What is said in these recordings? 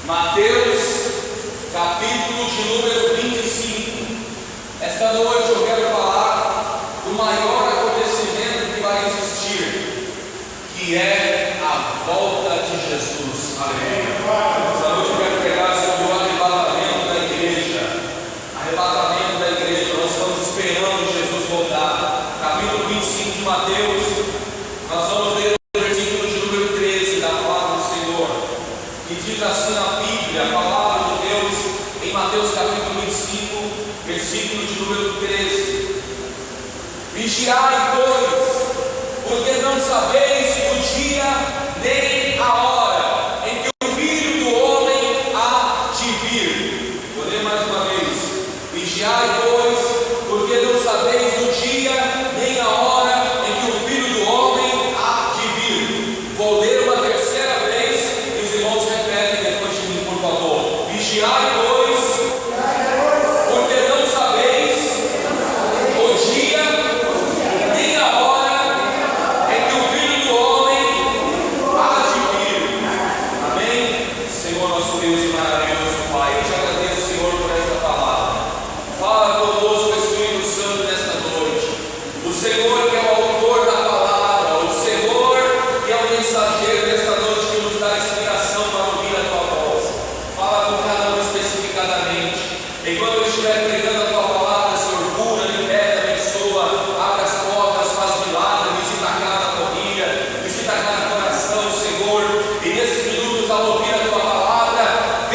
Mateus, capítulo de número 25. Esta noite eu quero falar do maior acontecimento que vai existir, que é a volta de Jesus. Amém. Esta noite eu quero pregar sobre o arrebatamento da igreja. Arrebatamento da igreja. Nós estamos esperando Jesus voltar. Capítulo 25 de Mateus. Nós vamos ler o versículo de número 13 da palavra do Senhor, que diz assim na Bíblia, a palavra de Deus, em Mateus capítulo 25, versículo de número 13: Vigiai, pois, porque não sabeis o dia nem a hora em que o Filho do Homem há de vir. Vou ler mais uma vez: Vigiai, pois, porque não sabeis o dia nem a hora em que o Filho do Homem há de vir. Vou ler uma terceira vez e os irmãos repetem depois de mim, por favor. Vigiai, pois, porque não sabeis o dia nem a hora em que o Filho do Homem há de vir. Amém? Senhor nosso Deus e maravilhoso Pai, eu te agradeço, Senhor, por esta palavra. Fala conosco, Espírito Santo, nesta noite. O Senhor que é o autor da palavra, o Senhor que é o mensageiro nesta noite, que nos dá inspiração para ouvir a tua voz. Fala com cada um especificadamente. Enquanto eu estiver pregando a tua palavra, Senhor, cura, liberta, abençoa, abre as portas, faz milagre, visita cada família, visita cada coração, Senhor. E nesses minutos, ao ouvir a tua palavra,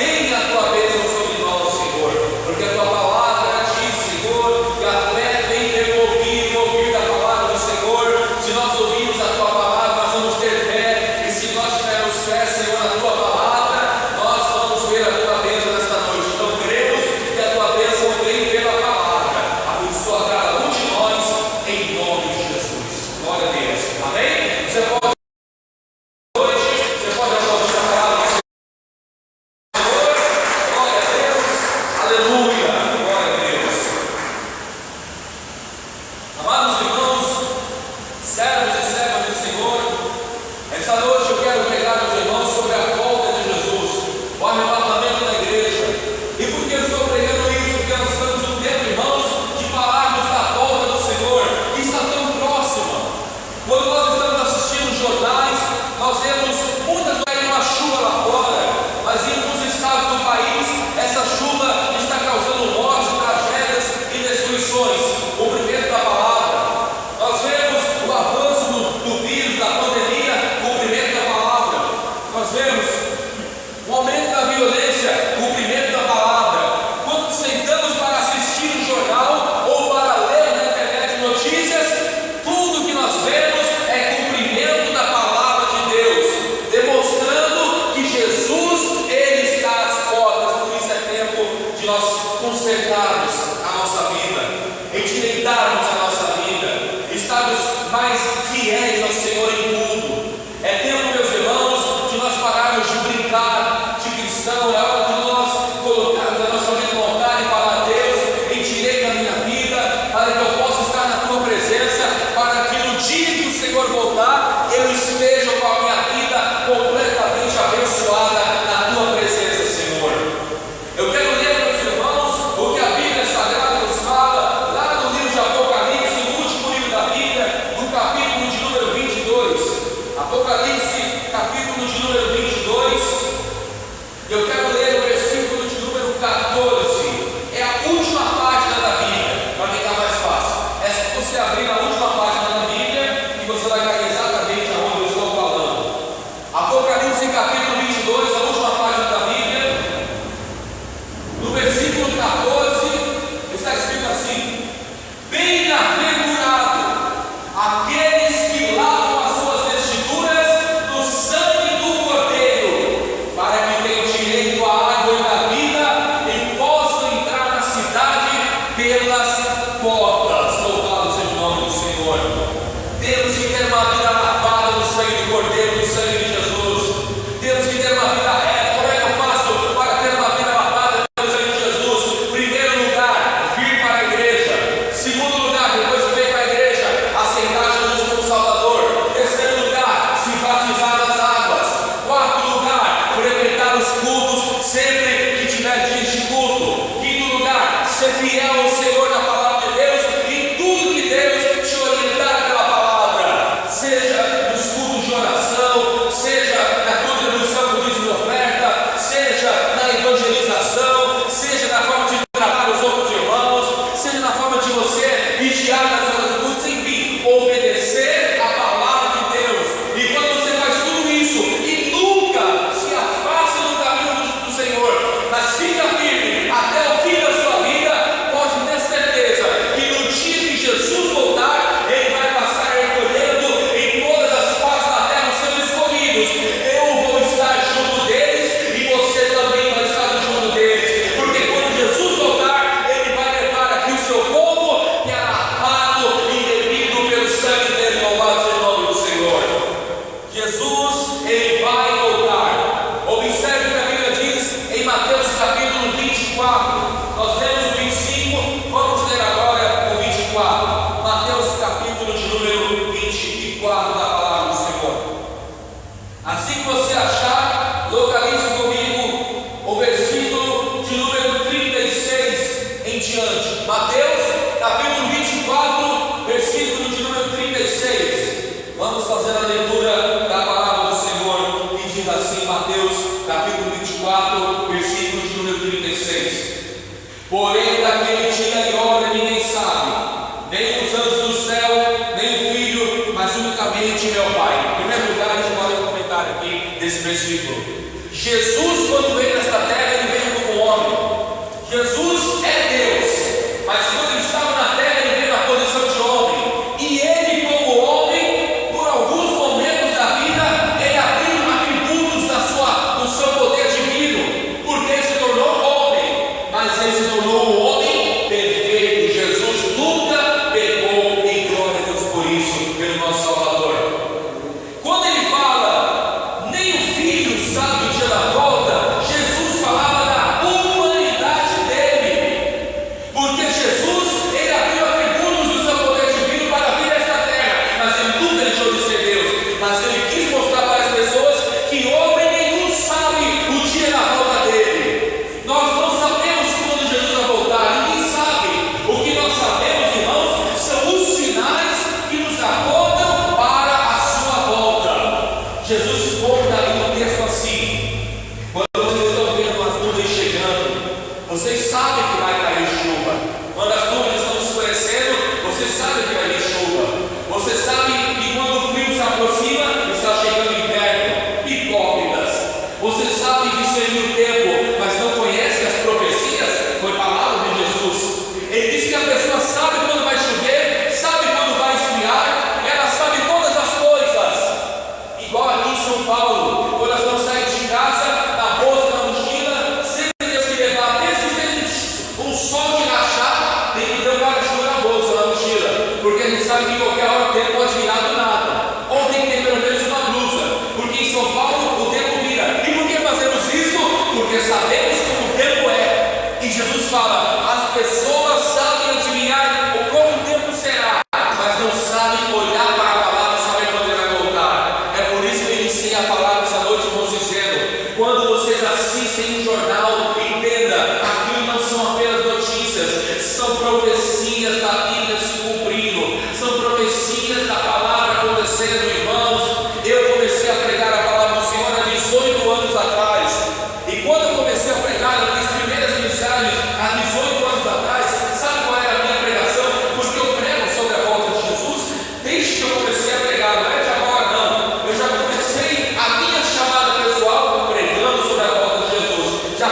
4, versículo de número 36. Porém, daquele dia e hora ninguém sabe, nem os anjos do céu, nem o Filho, mas unicamente meu Pai. Em primeiro lugar, a gente pode comentar aqui desse versículo. Jesus, quando veio nesta terra, ele veio como homem. Jesus é Deus, mas quando ele estava na terra, ele veio na posição de homem. E ele, como homem, por alguns momentos da vida, ele abriu atributos do seu poder divino, porque ele se tornou homem, mas ele se tornou um homem perfeito. Jesus nunca pecou, em glória a Deus por isso, pelo nosso Salvador. Quando ele fala, nem o Filho sabe o dia da volta, Jesus falava da humanidade dele, porque Jesus, ele abriu atributos do seu poder divino para vir a esta terra, mas ele nunca deixou de ser Deus. Mas ele quis mostrar para as pessoas que homem nenhum sabe o dia da volta dele. Nós não sabemos quando Jesus vai voltar, ninguém sabe. O que nós sabemos, irmãos, são os sinais que nos apontam para a sua volta. Jesus conta aí no texto assim: quando vocês estão vendo as nuvens chegando, vocês sabem que vai cair chuva. Quando as nuvens estão escurecendo, vocês sabem que vai vir chuva. Você sabe que quando o frio se aproxima, está chegando o inverno, hipócritas. Você sabe discernir o tempo, mas não conhece as profecias? Foi palavra de Jesus. Ele disse que a pessoa sabe quando vai chover, sabe quando vai esfriar, ela sabe todas as coisas. Igual aqui em São Paulo, quando nós vamos sair de casa, na bolsa, na mochila, sempre tem que levar, desde um sol de rachar, tem que ter um guarda-chuva na bolsa, na mochila, porque a gente sabe que em qualquer hora o tempo pode virar do nada, ou tem que ter pelo menos uma blusa, porque em São Paulo o tempo vira. E por que fazemos isso? Porque sabemos como o tempo é. E Jesus fala, as pessoas sabem adivinhar como o tempo será, mas não sabem olhar para a palavra e saber quando ele vai voltar. É por isso que eu iniciei a palavra essa noite, irmãos, dizendo: quando vocês assistem um jornal, entenda, aquilo não são apenas notícias, são profecias da Bíblia se cumprindo, são profecias da palavra acontecendo, irmãos. Eu comecei a pregar a palavra do Senhor há 18 anos atrás, e quando eu comecei a pregar as minhas primeiras mensagens há 18 anos atrás, sabe qual era a minha pregação? Porque eu prego sobre a volta de Jesus desde que eu comecei a pregar, não é de agora não. Eu já comecei a minha chamada pessoal pregando sobre a volta de Jesus. Já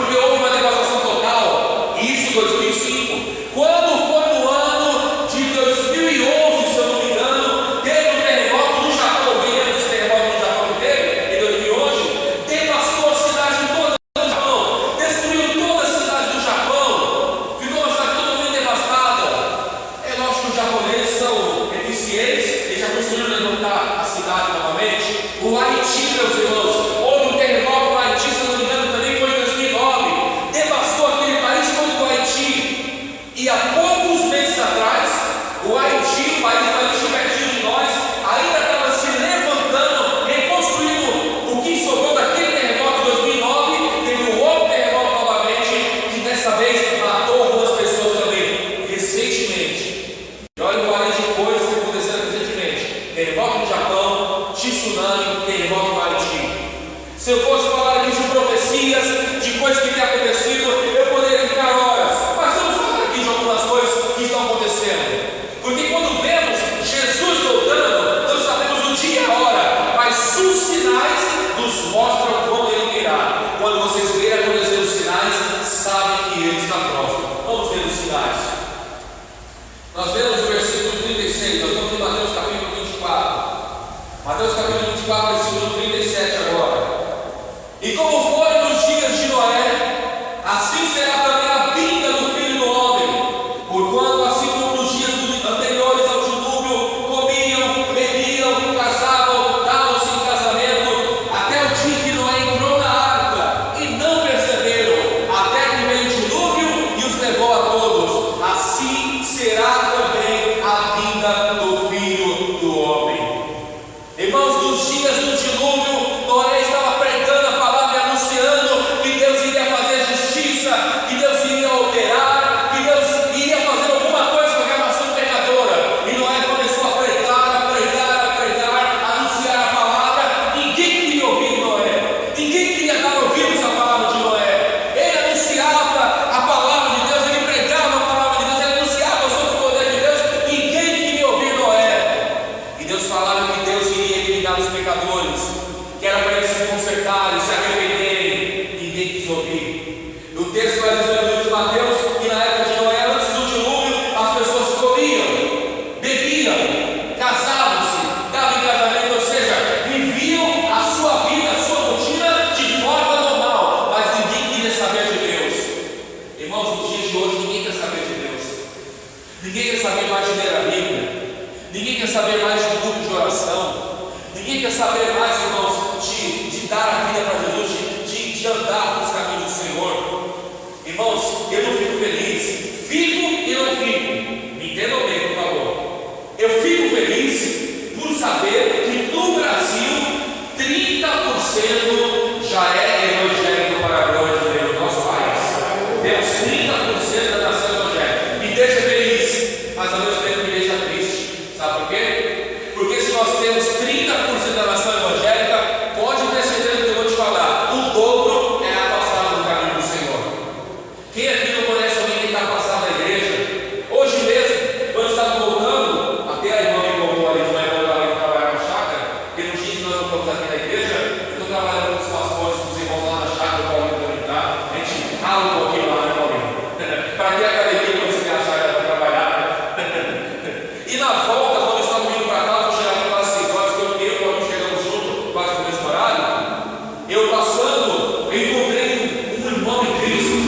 porque houve uma devastação total, e isso em 2005. Quando foi no ano de 2011, se eu não me engano, teve um terremoto no Japão. Quem lembra desse terremoto no Japão que teve em 2011? Devastou a cidade toda do Japão, destruiu toda a cidade do Japão, ficou uma cidade totalmente devastada. É lógico que os japoneses são eficientes, eles já conseguiram levantar a cidade novamente. O Haiti, meus irmãos, houve um terremoto no Haiti, se eu não me engano, também foi em 2009, devastou aquele país todo do Haiti. E há poucos meses atrás, o Haiti, o país do Haiti pertinho de nós, ainda estava se levantando, reconstruindo o que sobrou daquele terremoto de 2009. Teve um outro terremoto novamente, que dessa vez matou algumas pessoas também, recentemente. E olha o vale de coisas que aconteceram recentemente: terremoto no Japão, tsunami, terremoto no Haiti. Se eu fosse falar aqui de profecias, de coisas que têm acontecido, eu poderia ficar horas, mas vamos falar aqui de algumas coisas que estão acontecendo, porque quando vemos Jesus voltando, não sabemos o dia e a hora, mas os sinais nos mostram quando Ele virá. Quando vocês verem acontecer os sinais, sabem que Ele está próximo. Vamos ver os sinais. Nós vemos o versículo 36, nós estamos em Mateus capítulo 24. Mateus capítulo 24, versículo 37 agora. E como foi nos dias de Noé, assim será também a vinda do Filho do Homem. Porquanto, assim como nos dias anteriores ao dilúvio, comiam, bebiam, casavam, davam-se em casamento, até o dia que Noé entrou na arca, e não perceberam, até que veio o dilúvio e os levou a todos. Assim será também a vinda do Filho do Homem. Irmãos, nos dias do dilúvio, Noé estava pregando a palavra e anunciando que Deus iria fazer justiça, que Deus iria operar, que Deus iria fazer alguma coisa com a nação pecadora. E Noé começou a pregar, a anunciar a palavra. Ninguém queria ouvir Noé, ninguém queria dar ouvidos à palavra de Noé. Ele anunciava a palavra de Deus, ele pregava a palavra de Deus, ele anunciava sobre o poder de Deus. Ninguém queria ouvir Noé. E Deus falava que Deus iria eliminar os pecadores, que era para eles se consertarem, se arrependerem. Ninguém quis ouvir. O texto vai dizer no livro de Mateus que na época de Noé, antes do dilúvio, as pessoas comiam, bebiam, casavam-se, davam em casamento, ou seja, viviam a sua vida, a sua rotina de forma normal, mas ninguém queria saber de Deus. Irmãos, nos dias de hoje ninguém quer saber de Deus, ninguém quer saber mais de ler a Bíblia, ninguém quer saber mais de grupo de oração, ninguém quer saber mais, irmãos, de dar a vida para Jesus, de andar nos caminhos do Senhor. Irmãos, eu não fico feliz, fico e não fico, me entendam bem, por favor. Eu fico feliz por saber que no Brasil 30% já é evangélico para a glória de Deus, nosso país. Temos 30% da nação evangélica. Me deixa feliz, mas ao mesmo tempo me deixa triste. Sabe por quê? Porque se nós temos 30% da nação evangélica, pode ter certeza do que eu vou te falar, o dobro é afastado do caminho do Senhor. Quem aqui não conhece alguém que está afastado da igreja? Hoje mesmo, quando eu estava voltando, até a irmã me contou ali de manhã, quando ela ia trabalhar na chácara, porque nos dias que nós não estamos aqui na igreja, eu estou trabalhando com os pastores, com os irmãos lá na chácara, o Paulinho também está, a gente rala um pouquinho lá, né, Paulinho? Para ter academia quando você tem a chácara para trabalhar, né? E na volta, quando eu estava indo para casa, eu chegava quase 6 horas, que eu e o Paulinho chegamos junto, quase no mesmo horário. Eu passando, eu encontrei um irmão em Cristo,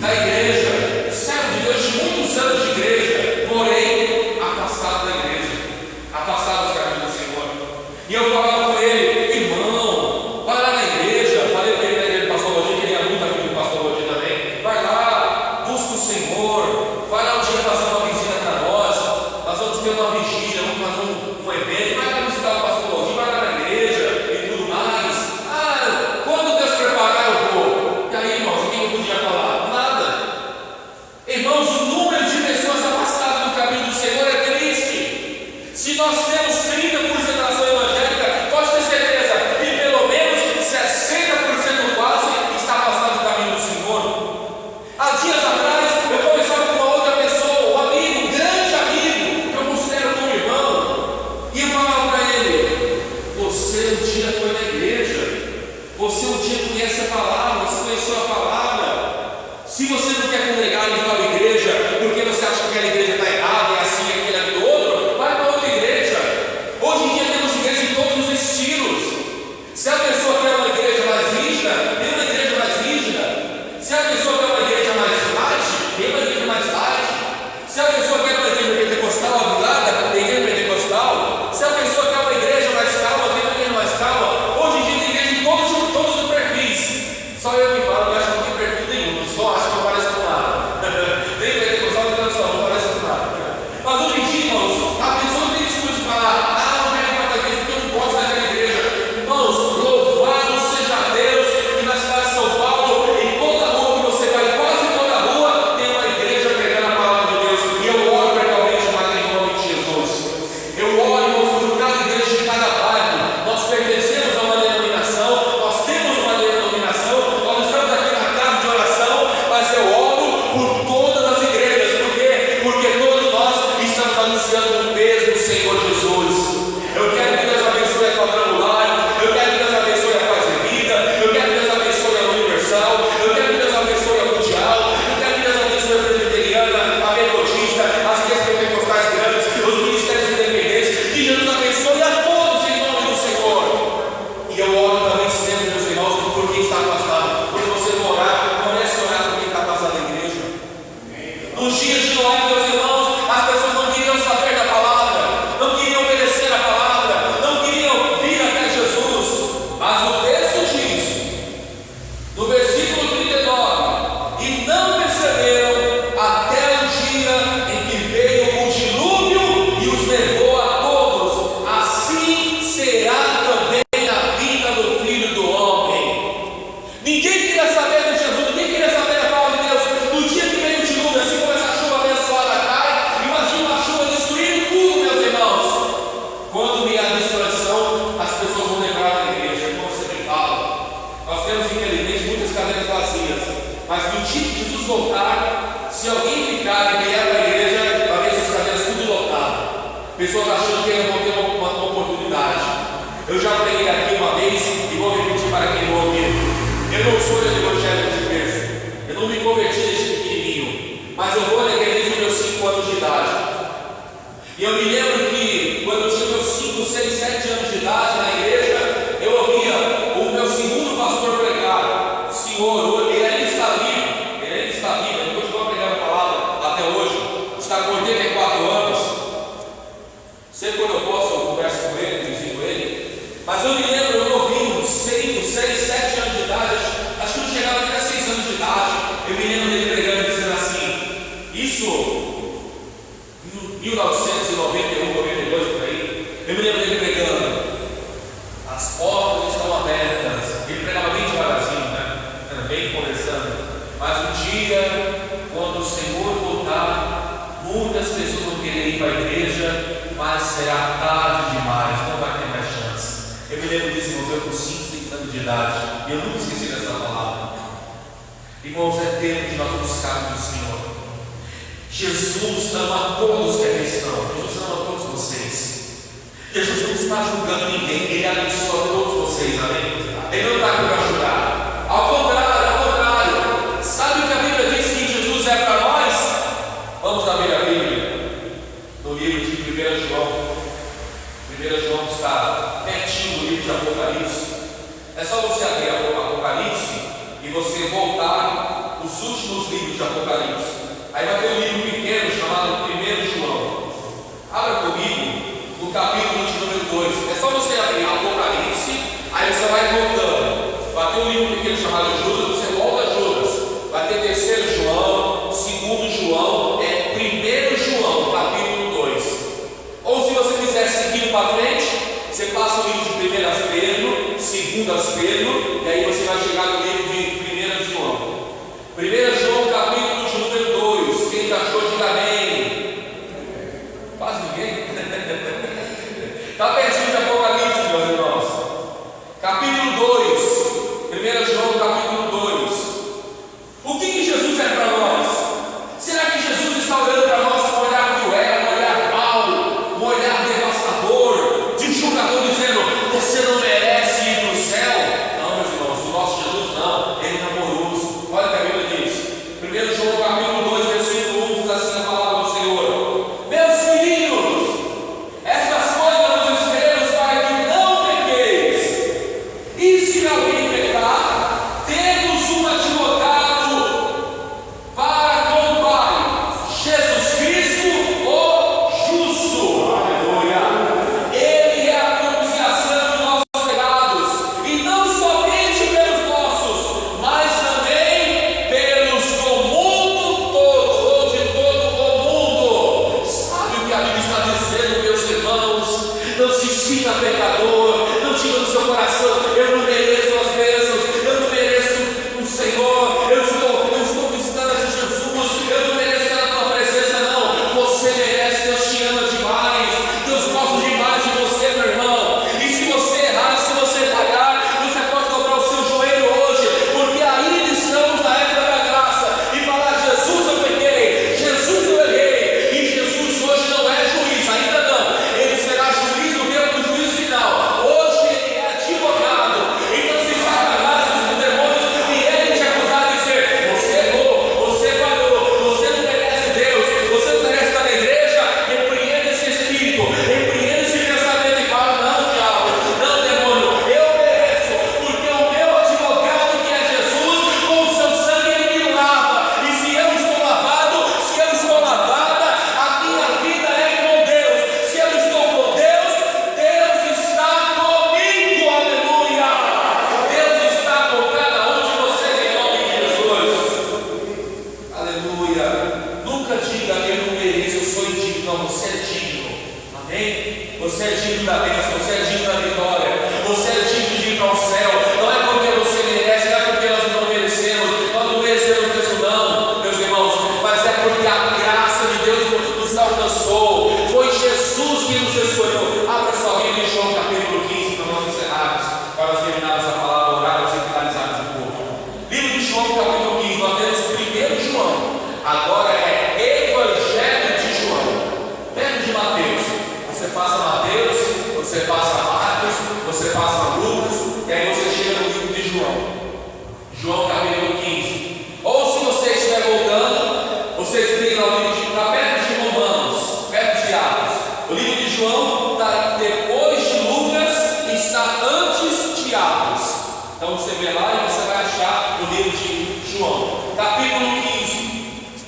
da igreja, servo de Deus, de muitos anos de igreja, porém afastado da igreja, afastado dos caminhos do Senhor. E eu falava com ele: irmão, vai lá na igreja. Falei para ele na igreja do pastor Lodinho, que ele é muito amigo do pastor Lodinho também. Vai lá, busca o Senhor, vai lá um dia fazer uma visita para nós. Nós vamos ter uma vigília, vamos fazer um evento, vai lá visitar o pastor Lodinho, vai lá na igreja e tudo mais. Quando Deus preparar, eu vou. E aí, irmãos, o que eu podia falar? Nada. Irmãos, o número de pessoas afastadas do caminho do Senhor é triste. Se nós temos 30% da nação evangélica, pode ter certeza que pelo menos 60% quase está afastado do caminho do Senhor. Há dias atrás, eu conversava com uma outra pessoa, um amigo, um grande amigo, que eu considero como irmão, e eu falava para ele: você um dia foi na igreja, você um dia conhece a palavra, você conheceu a palavra, Se você não quer congregar em tal igreja, porque você acha que aquela igreja está errada, é assim, aquele, aquilo outro, vai para outra igreja. Hoje em dia temos igrejas de todos os estilos. Se a pessoa quer uma igreja mais rígida, tem uma igreja mais rígida. Se a pessoa quer uma igreja mais light, tem uma igreja mais light. Se a pessoa quer uma igreja pentecostal avulada, tem igreja pentecostal. Se a pessoa quer uma igreja mais calma, tem uma igreja mais calma. Hoje em dia tem igreja de todos os perfis. Só eu que falo, eu acho que não tem perfil nenhum, só acho que não parece com nada. Tem pentecostal e tradição, não parece com nada. Mas hoje em dia, irmãos, a pessoa não tem desculpa de falar, não quero ir para a igreja porque eu não posso ir naquela igreja. Irmãos, louvado seja Deus que na cidade de São Paulo, em toda rua que você vai, quase toda rua, tem uma igreja pregando a palavra de Deus. E eu oro realmente mais em nome de Jesus. Eu oro, irmãos, por cada igreja de cada bairro. Nós pertencemos a uma denominação, nós temos uma denominação, nós estamos aqui na casa de oração, mas eu oro por todas as igrejas. Por quê? Porque todos nós estamos anunciando o peso do Senhor Jesus. Eu quero que Deus abençoe a quadrangular, eu quero que Deus abençoe a Paz de Vida, eu quero que Deus abençoe a Universal, eu quero que Deus abençoe a Mundial, eu quero que Deus abençoe a Presbiteriana, a Metodista, as igrejas pentecostais grandes, os ministérios independentes, que Jesus abençoe a todos em nome do Senhor. E eu oro também sempre, meus irmãos, por quem está afastado. Quando você for orar, comece a orar por quem está afastado da igreja. Nos dias de Noé, meus irmãos, as pessoas não queriam saber da palavra, não queriam obedecer a palavra, não queriam vir até Jesus. Mas o texto diz, no versículo 39, e não perceberam até o dia em que veio o dilúvio e os levou a todos. Assim será também a vida do Filho do Homem. Ninguém queria saber de Jesus, ninguém queria saber da palavra de Deus. No dia que veio o dilúvio, assim como essa chuva abençoada cai, imagina uma chuva destruindo tudo, meus irmãos. Quando vier a destruição, as pessoas vão lembrar da igreja, como você me fala. Nós temos, infelizmente, muitas cadeiras vazias, mas no dia que Jesus voltar, se alguém ficar e vier para a igreja, vai ver essas cadeiras tudo lotadas. Pessoas achando que ainda vão ter uma oportunidade. Eu já preguei aqui uma vez e vou repetir para quem não ouviu. Eu não sou evangélico de berço, eu não me converti desde pequenininho, mas eu vou na igreja desde os meus 5 anos de idade. E eu me lembro que quando eu tinha meus 5, 6, 7 anos de idade na igreja, eu ouvia o meu segundo pastor pregar. O Senhor, ele ainda está vivo, ele continua pregando a palavra até hoje, está com 84 anos. Sempre quando eu posso, eu converso com ele, visito ele. Mas eu me lembro, eu ouvi 5, 6, 7 anos de idade, acho que não chegava até 6 anos de idade. Eu me lembro dele pregando dizendo assim, isso em 1991, 92 por aí. Eu me lembro dele pregando, as portas estão abertas. Ele pregava bem devagarzinho, né? Era bem conversando. Mas um dia, quando o Senhor voltar, muitas pessoas vão querer ir para a igreja, mas será tarde demais, não vai ter mais chance. Eu me lembro disso, irmãos, eu com 5, 6 anos de idade, e eu nunca esqueci dessa palavra. Irmãos, é tempo de nós buscarmos o Senhor. Jesus ama a todos que é cristão, Jesus ama a todos vocês. Jesus não está julgando ninguém, Ele abençoa todos vocês, amém? Ele não está aqui para julgar. Ao contrário. Sabe o que a Bíblia diz que Jesus é para nós? Vamos abrir a Bíblia no livro de 1 João. 1 João está pertinho do livro de Apocalipse. É só você abrir Apocalipse e você voltar os últimos livros de Apocalipse. Aí vai ter um livro pequeno chamado 1 João. Abra comigo no capítulo de número 2. É só você abrir Apocalipse, aí você vai voltando. Vai ter um livro pequeno chamado Judas, você volta a Judas. Vai ter 3 João, 2 João, 1 João, capítulo 2. Ou se você quiser seguir para frente, você passa o livro de 1 Pedro, 2 Pedro, e aí você vai chegar no livro de 1 João. 1 João, capítulo de número 2. Quem achou, diga amém. Quase ninguém. Está pertinho de Apocalipse, meus irmãos. Capítulo 2. 1 João, capítulo 2. O que Jesus é para nós? Será que Jesus está olhando para nós com um olhar cruel, um olhar mau, um olhar devastador, de um julgador dizendo, você não merece ir para o céu? Não, meus irmãos, o nosso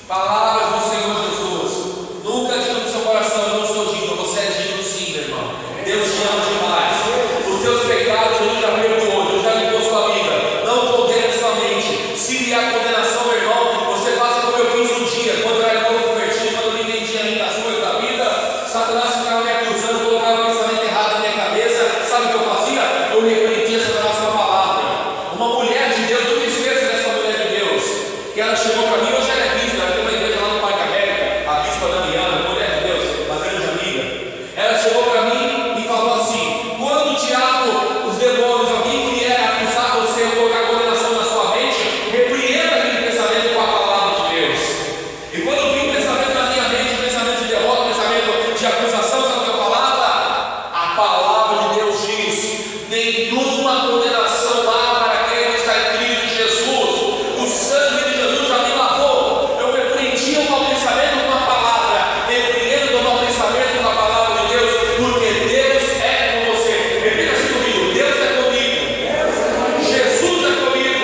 Palavras do Senhor Jesus. Nunca diga no seu coração: eu não sou digno. Você é digno sim, meu irmão. Deus te ama demais. Os teus pecados Jesus já perdoou, Jesus já limpou sua vida. Não condene sua mente. Se vier condenação, meu irmão, você faça como eu fiz um dia, quando eu era novo convertido, quando eu não entendia ainda as coisas da vida. Satanás ficava me acusando, colocava o pensamento errado na minha cabeça. Sabe o que eu fazia? Eu repreendia Satanás com a palavra. Uma mulher de Deus, eu me esqueço dessa mulher de Deus, que ela chegou para mim, hoje ela é bispa, ela tem uma igreja lá no Parque América, a bispa Damiana, mulher de Deus, uma grande amiga. Ela chegou para mim e falou assim: quando o diabo, os demônios, alguém vier acusar você ou colocar condenação na sua mente, repreenda aquele pensamento com a palavra de Deus. E quando eu vi um pensamento na minha mente, um pensamento de derrota, um pensamento de acusação, sabe o que eu falava? A palavra de Deus diz: nenhuma condenação há para aquele que está em Cristo Jesus. O sangue de Jesus já me lavou. Eu repreendi o mau pensamento com a palavra, repreendo o mau pensamento com a palavra de Deus, porque Deus é com você. Repita assim comigo: Deus é comigo, Jesus é comigo,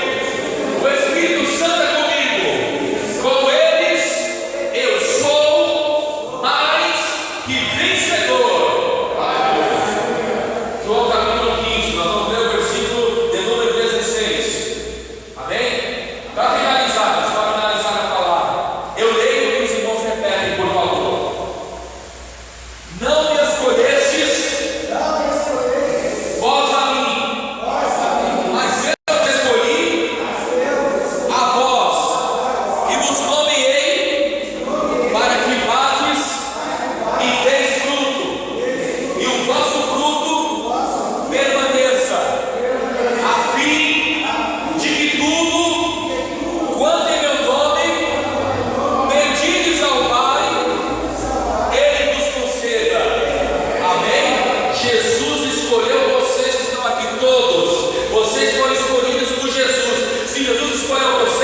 o Espírito Santo é comigo. Com eles eu sou mais que vencedor. João capítulo 15, nós vamos ler o versículo de número 16. Amém? Para finalizar a palavra, eu leio e os irmãos repetem, por favor. Não me escolhestes vós a mim, mas eu te escolhi a vós, e vos nomeei para que vades e deis fruto, e o vosso fruto permaneça, a fim de que tudo quanto em meu nome pedirdes ao Pai, Ele vos conceda. Amém? Jesus escolheu vocês que estão aqui todos. Vocês foram escolhidos por Jesus. Se Jesus escolheu você,